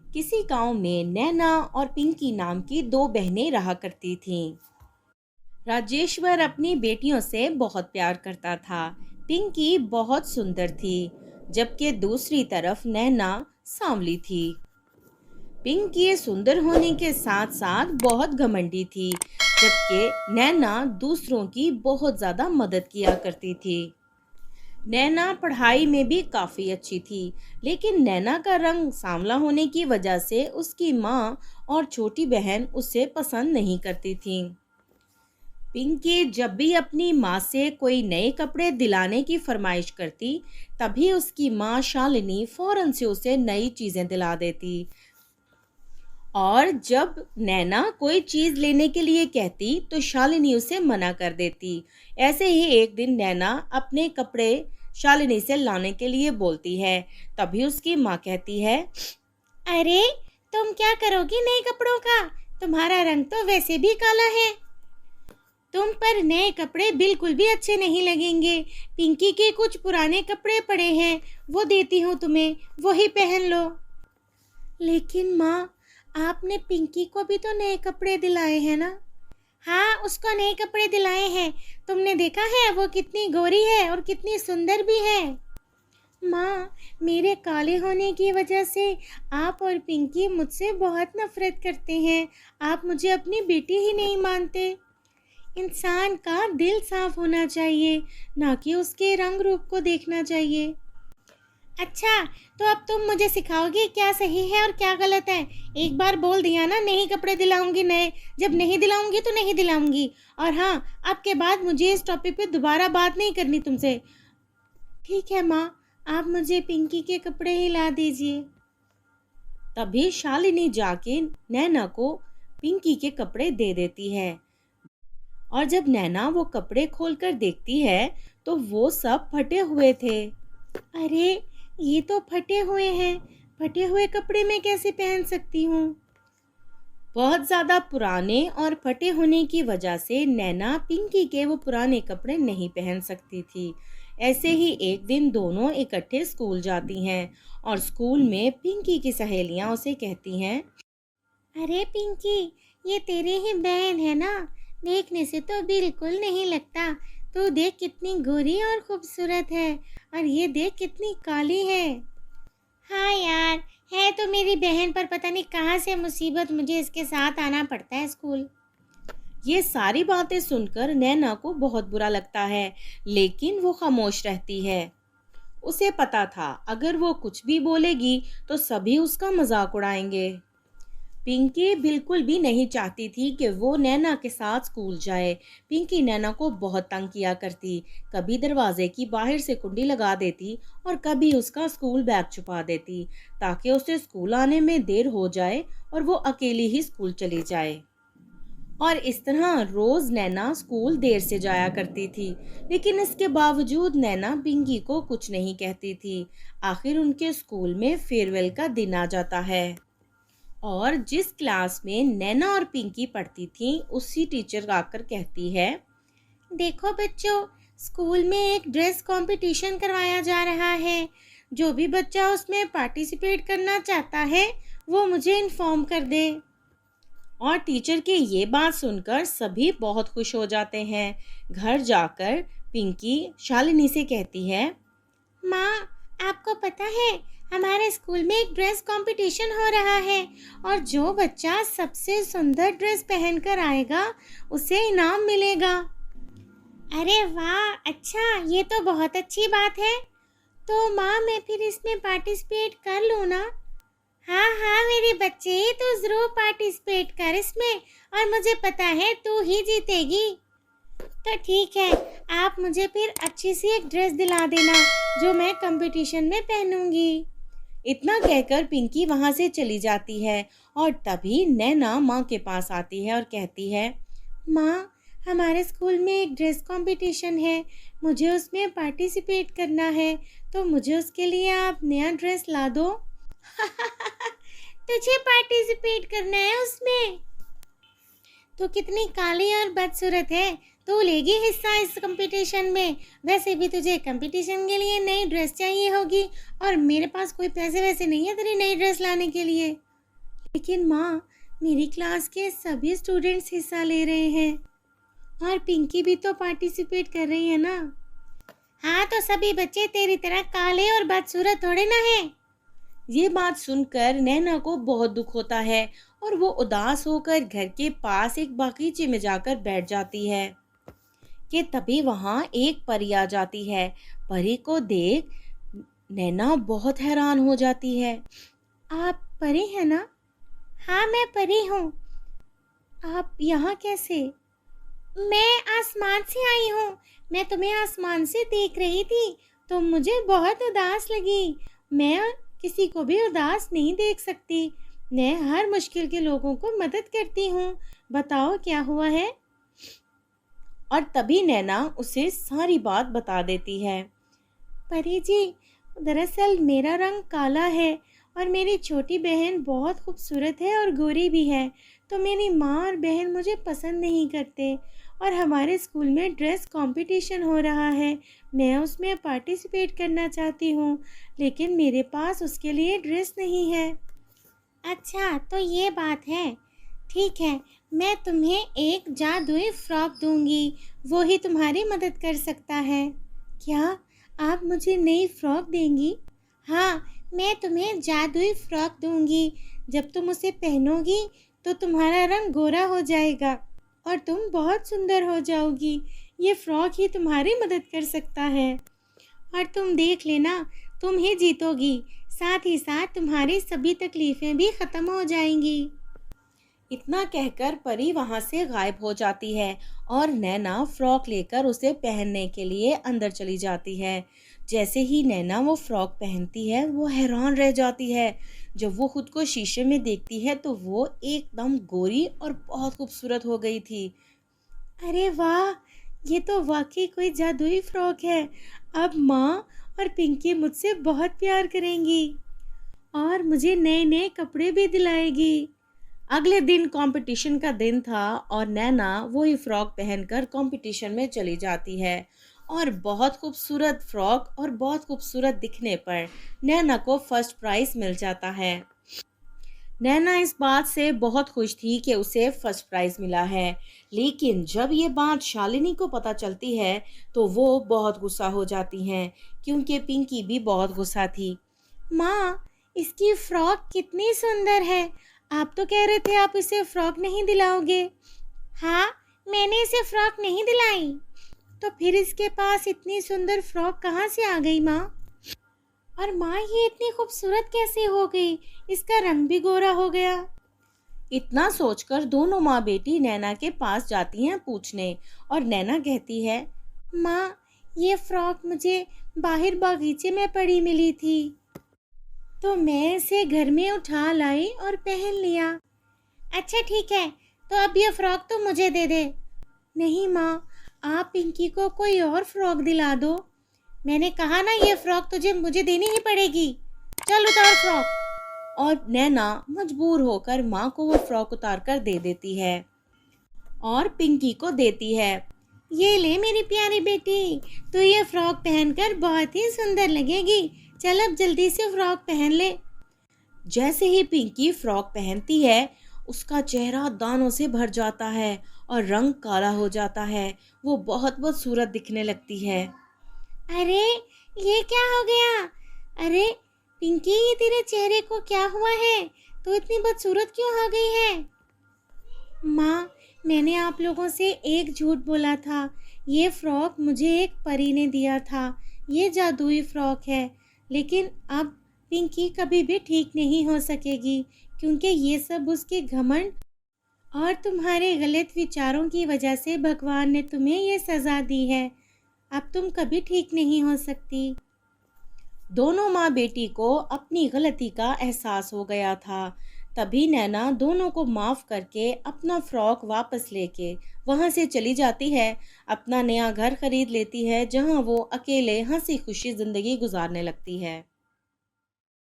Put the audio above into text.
किसी गांव में नैना और पिंकी नाम की दो बहनें रहा करती थीं। राजेश्वर अपनी बेटियों से बहुत प्यार करता था। पिंकी बहुत सुंदर थी, जबकि दूसरी तरफ नैना सांवली थी। पिंकी सुंदर होने के साथ साथ बहुत घमंडी थी, जबकि नैना दूसरों की बहुत ज्यादा मदद किया करती थी। नैना पढ़ाई में भी काफ़ी अच्छी थी, लेकिन नैना का रंग सांवला होने की वजह से उसकी माँ और छोटी बहन उसे पसंद नहीं करती थीं। पिंकी जब भी अपनी माँ से कोई नए कपड़े दिलाने की फरमाइश करती, तभी उसकी माँ शालिनी फौरन से उसे नई चीज़ें दिला देती। और जब नैना कोई चीज़ लेने के लिए कहती, तो शालिनी उसे मना कर देती। ऐसे ही एक दिन नैना अपने कपड़े शालिनी से लाने के लिए बोलती है। तभी उसकी माँ कहती है, अरे तुम क्या करोगी नए कपड़ों का? तुम्हारा रंग तो वैसे भी काला है। तुम पर नए कपड़े बिल्कुल भी अच्छे नहीं लगेंगे। पिंकी के कुछ पुराने कपड़े पड़े हैं, वो देती हूँ तुम्हें, वही पहन लो। लेकिन माँ, आपने पिंकी को भी तो नए कपड़े दिलाए हैं ना? हाँ, उसको नए कपड़े दिलाए हैं। तुमने देखा है वो कितनी गोरी है और कितनी सुंदर भी है। माँ, मेरे काले होने की वजह से आप और पिंकी मुझसे बहुत नफरत करते हैं। आप मुझे अपनी बेटी ही नहीं मानते। इंसान का दिल साफ होना चाहिए, ना कि उसके रंग रूप को देखना चाहिए। अच्छा, तो अब तुम मुझे सिखाओगे क्या सही है और क्या गलत है? एक बार बोल दिया ना, नहीं कपड़े दिलाऊंगी नए। जब नहीं दिलाऊंगी तो नहीं दिलाऊंगी। और हाँ, अब के बाद मुझे इस टॉपिक पे दोबारा बात नहीं करनी तुमसे। ठीक है माँ, आप मुझे पिंकी के कपड़े ही ला दीजिए। तभी शालिनी जाके नैना को पिंकी के कपड़े दे देती है। और जब नैना वो कपड़े खोलकर देखती है, तो वो सब फटे हुए थे। अरे, ये तो फटे हुए हैं। फटे हुए कपड़े मैं कैसे पहन सकती हूँ? बहुत ज़्यादा पुराने और फटे होने की वजह से नैना पिंकी के वो पुराने कपड़े नहीं पहन सकती थी। ऐसे ही एक दिन दोनों इकट्ठे स्कूल जाती हैं और स्कूल में पिंकी की सहेलियां उसे कहती हैं, अरे पिंकी, ये तेरी ही बहन है ना? देखने से तो बिल्कुल नहीं लगता। तू देख कितनी गोरी और खूबसूरत है, और ये देख कितनी काली है। हाँ यार, है तो मेरी बहन, पर पता नहीं कहाँ से मुसीबत मुझे इसके साथ आना पड़ता है स्कूल। ये सारी बातें सुनकर नैना को बहुत बुरा लगता है, लेकिन वो खामोश रहती है। उसे पता था अगर वो कुछ भी बोलेगी तो सभी उसका मजाक उड़ाएंगे। पिंकी बिल्कुल भी नहीं चाहती थी कि वो नैना के साथ स्कूल जाए। पिंकी नैना को बहुत तंग किया करती। कभी दरवाजे की बाहर से कुंडी लगा देती और कभी उसका स्कूल बैग छुपा देती, ताकि उसे स्कूल आने में देर हो जाए और वो अकेली ही स्कूल चली जाए। और इस तरह रोज नैना स्कूल देर से जाया करती थी, लेकिन इसके बावजूद नैना पिंकी को कुछ नहीं कहती थी। आखिर उनके स्कूल में फेयरवेल का दिन आ जाता है और जिस क्लास में नैना और पिंकी पढ़ती थीं, उसी टीचर आकर कहती है, देखो बच्चों, स्कूल में एक ड्रेस कंपटीशन करवाया जा रहा है। जो भी बच्चा उसमें पार्टिसिपेट करना चाहता है, वो मुझे इन्फॉर्म कर दे। और टीचर की ये बात सुनकर सभी बहुत खुश हो जाते हैं। घर जाकर पिंकी शालिनी से कहती है, माँ, आपको पता है हमारे स्कूल में एक ड्रेस कंपटीशन हो रहा है, और जो बच्चा सबसे सुंदर ड्रेस पहनकर आएगा उसे इनाम मिलेगा। अरे वाह, अच्छा, ये तो बहुत अच्छी बात है। तो माँ, मैं फिर इसमें पार्टिसिपेट कर लूँ ना? हाँ हाँ मेरे बच्चे, तू जरूर पार्टिसिपेट कर इसमें, और मुझे पता है तू ही जीतेगी। तो ठीक है, आप मुझे फिर अच्छी सी एक ड्रेस दिला देना जो मैं कंपटीशन में पहनूंगी। इतना कहकर पिंकी वहां से चली जाती है और तभी नैना माँ के पास आती है और कहती है, माँ, हमारे स्कूल में एक ड्रेस कंपटीशन है, मुझे उसमें पार्टिसिपेट करना है, तो मुझे उसके लिए आप नया ड्रेस ला दो। तुझे पार्टिसिपेट करना है उसमें? तू कितनी काली और बदसूरत है, तू लेगी हिस्सा इस कंपटीशन में? वैसे भी तुझे कंपटीशन के लिए नई ड्रेस चाहिए होगी, और मेरे पास कोई पैसे वैसे नहीं है तेरी नई ड्रेस लाने के लिए। लेकिन माँ, मेरी क्लास के सभी स्टूडेंट्स हिस्सा ले रहे हैं और पिंकी भी तो पार्टिसिपेट कर रही है ना। हाँ, तो सभी बच्चे तेरी तरह काले और बदसूरत थोड़े ना हैं। ये बात सुनकर नैना को बहुत दुख होता है और वो उदास होकर घर के पास एक बागीचे में जाकर बैठ जाती है कि तभी वहाँ एक परी आ जाती है। परी को देख नैना बहुत हैरान हो जाती है। आप परी हैं ना? हाँ, मैं परी हूँ। आप यहाँ कैसे? मैं आसमान से आई हूँ। मैं तुम्हें आसमान से देख रही थी तो मुझे बहुत उदास लगी। मैं किसी को भी उदास नहीं देख सकती। मैं हर मुश्किल के लोगों को मदद करती हूँ। बताओ क्या हुआ है? और तभी नैना उसे सारी बात बता देती है। परी जी, दरअसल मेरा रंग काला है और मेरी छोटी बहन बहुत खूबसूरत है और गोरी भी है, तो मेरी माँ और बहन मुझे पसंद नहीं करते और हमारे स्कूल में ड्रेस कंपटीशन हो रहा है। मैं उसमें पार्टिसिपेट करना चाहती हूँ, लेकिन मेरे पास उसके लिए ड्रेस नहीं है। अच्छा, तो ये बात है। ठीक है, मैं तुम्हें एक जादुई फ्रॉक दूंगी, वो ही तुम्हारी मदद कर सकता है। क्या आप मुझे नई फ्रॉक देंगी? हाँ, मैं तुम्हें जादुई फ्रॉक दूंगी। जब तुम उसे पहनोगी तो तुम्हारा रंग गोरा हो जाएगा और तुम बहुत सुंदर हो जाओगी। ये फ्रॉक ही तुम्हारी मदद कर सकता है और तुम देख लेना, तुम ही जीतोगी। साथ ही साथ तुम्हारी सभी तकलीफ़ें भी ख़त्म हो जाएंगी। इतना कहकर परी वहाँ से गायब हो जाती है और नैना फ्रॉक लेकर उसे पहनने के लिए अंदर चली जाती है। जैसे ही नैना वो फ्रॉक पहनती है वो हैरान रह जाती है। जब वो खुद को शीशे में देखती है तो वो एकदम गोरी और बहुत खूबसूरत हो गई थी। अरे वाह! ये तो वाकई कोई जादुई फ्रॉक है। अब माँ और पिंकी मुझसे बहुत प्यार करेंगी और मुझे नए नए कपड़े भी दिलाएगी। अगले दिन कंपटीशन का दिन था और नैना वही फ्रॉक पहनकर कंपटीशन में चली जाती है और बहुत खूबसूरत फ्रॉक और बहुत खूबसूरत दिखने पर नैना को फर्स्ट प्राइज़ मिल जाता है। नैना इस बात से बहुत खुश थी कि उसे फर्स्ट प्राइज़ मिला है, लेकिन जब ये बात शालिनी को पता चलती है तो वो बहुत गुस्सा हो जाती हैं, क्योंकि पिंकी भी बहुत गुस्सा थी। माँ, इसकी फ्रॉक कितनी सुंदर है। आप तो कह रहे थे आप इसे फ्रॉक नहीं दिलाओगे। हाँ, मैंने इसे फ्रॉक नहीं दिलाई। तो फिर इसके पास इतनी सुंदर फ्रॉक कहाँ से आ गई माँ? और माँ, ये इतनी खूबसूरत कैसे हो गई? इसका रंग भी गोरा हो गया। इतना सोचकर दोनों माँ बेटी नैना के पास जाती हैं पूछने, और नैना कहती है, माँ, ये फ्रॉक मुझे बाहर बागीचे में पड़ी मिली थी, तो मैं इसे घर में उठा लाई और पहन लिया। अच्छा ठीक है, तो अब ये फ्रॉक तो मुझे दे दे। नहीं माँ, आप पिंकी को कोई और फ्रॉक दिला दो। मैंने कहा ना, ये फ्रॉक तुझे मुझे देनी ही पड़ेगी। चल उतार फ्रॉक। और नैना मजबूर होकर माँ को वो फ्रॉक उतार कर दे देती है और पिंकी को देती है। ये ले मेरी प्यारी बेटी, तो ये फ्रॉक पहनकर बहुत ही सुंदर लगेगी। चल अब जल्दी से फ्रॉक पहन ले। जैसे ही पिंकी फ्रॉक पहनती है उसका चेहरा दानों से भर जाता है और रंग काला हो जाता है। वो बहुत बदसूरत दिखने लगती है। अरे, ये क्या हो गया? अरे पिंकी, ये तेरे चेहरे को क्या हुआ है? तो इतनी बदसूरत क्यों हो गई है? माँ, मैंने आप लोगों से एक झूठ बोला था। ये फ्रॉक मुझे एक परी ने दिया था। ये जादुई फ्रॉक है, लेकिन अब पिंकी कभी भी ठीक नहीं हो सकेगी, क्योंकि ये सब उसके घमंड और तुम्हारे गलत विचारों की वजह से भगवान ने तुम्हें ये सज़ा दी है। अब तुम कभी ठीक नहीं हो सकती। दोनों माँ बेटी को अपनी गलती का एहसास हो गया था। तभी नैना दोनों को माफ़ करके अपना फ्रॉक वापस लेके वहाँ से चली जाती है। अपना नया घर खरीद लेती है, जहाँ वो अकेले हंसी खुशी ज़िंदगी गुजारने लगती है।